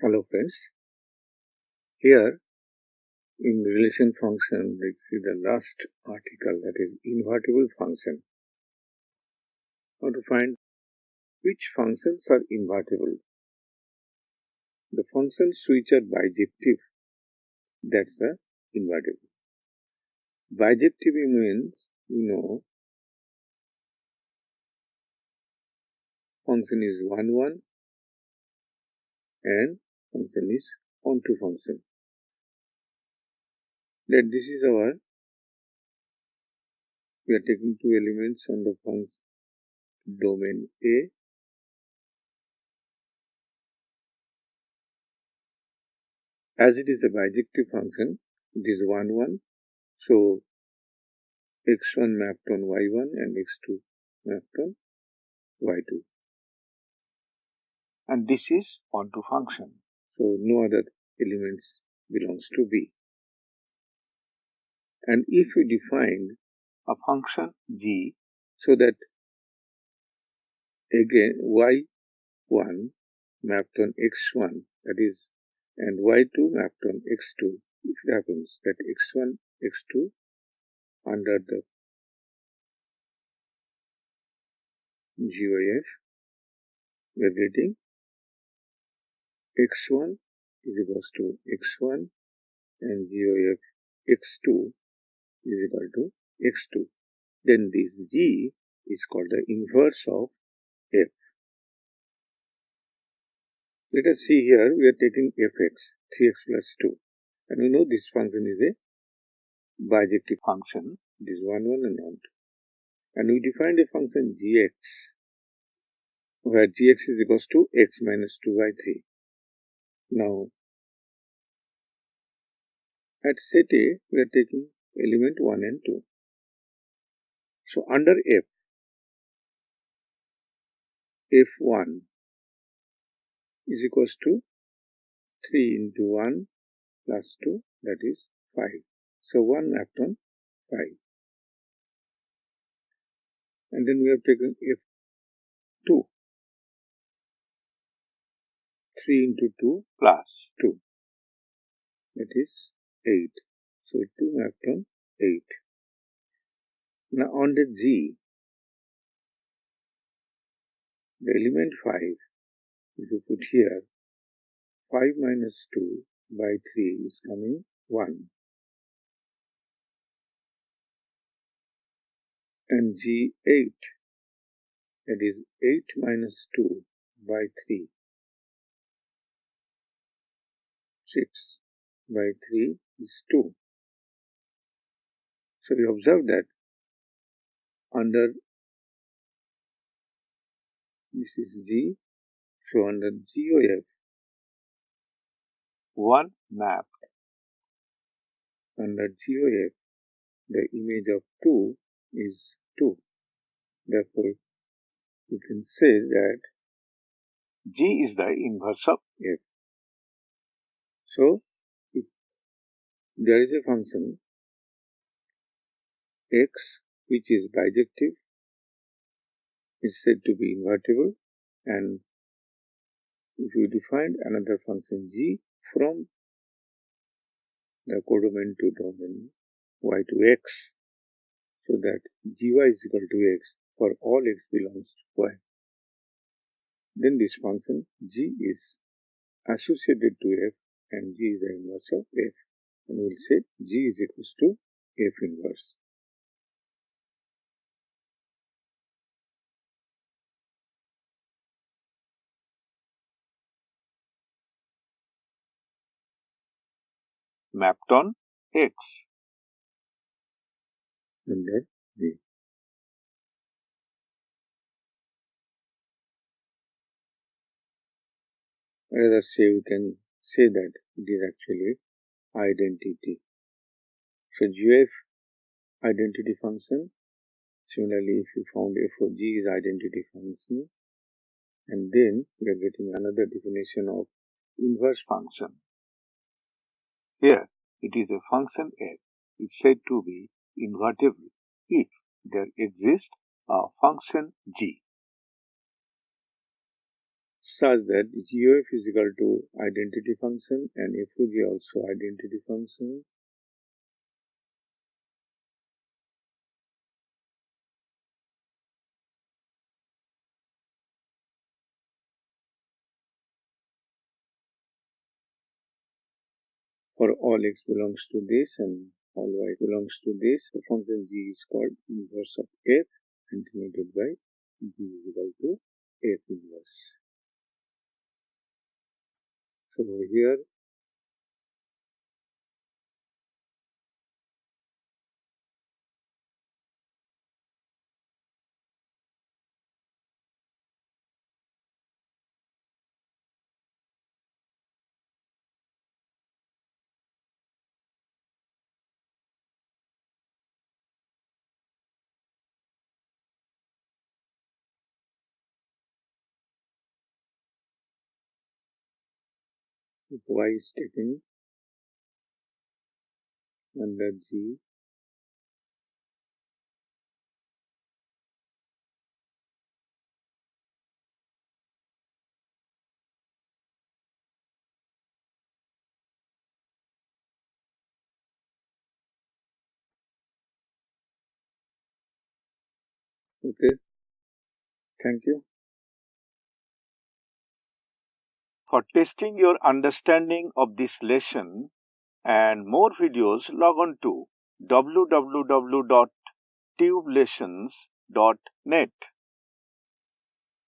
Hello friends, here in relation function, let's see the last article, that is invertible function. How to find which functions are invertible. The functions which are bijective, that's the invertible. Bijective means, function is 1, 1 and function is onto function. That this is our, we are taking two elements on the function domain A. As it is a bijective function, it is 1, 1. So x1 mapped on y1 and x2 mapped on y2. And this is onto function. So no other elements belongs to B. And if we define a function g so that again y1 mapped on x1, that is, and y2 mapped on x2, if it happens that x1, x2 under the GOF, we are getting x1 is equals to x1 and GOF x2 is equal to x2. Then this g is called the inverse of f. Let us see here, we are taking fx, 3x plus 2. And we know this function is a bijective function. It is 1, 1 and 1, 2. And we defined a function gx, where gx is equals to x minus 2 by 3. Now, at set A, we are taking element 1 and 2. So, under f, f1 is equals to 3 into 1 plus 2, that is 5. So 1 mapped on 5. And then we have taken f2, 3 into 2 plus 2, that is 8. So 2 mapped on 8. Now on the G, the element 5, if you put here, 5 minus 2 by 3 is coming 1. And G8, that is 8 minus 2 by 3, 6 by 3 is 2. So we observe that under, this is G, so under GOF, 1 mapped under GOF, the image of 2 is 2. Therefore, you can say that G is the inverse of F. So, if there is a function x which is bijective, is said to be invertible, and if you define another function g from the codomain to domain y to x, so that gy is equal to x for all x belongs to y, then this function g is associated to f and g is the inverse of f, and we will say g is equals to f inverse. Mapped on x under G. Rather say, we can say that it is actually identity. So GF identity function. Similarly, if you found f of g is identity function, and then we are getting another definition of inverse function. Here, it is a function f is said to be invertible if there exists a function g. such that GOF is equal to identity function and FOG also identity function. For all x belongs to this and all y belongs to this, the function g is called inverse of f and denoted by g is equal to f inverse. So here y is taken under g Okay, thank you. For testing your understanding of this lesson and more videos, log on to www.tubelessons.net.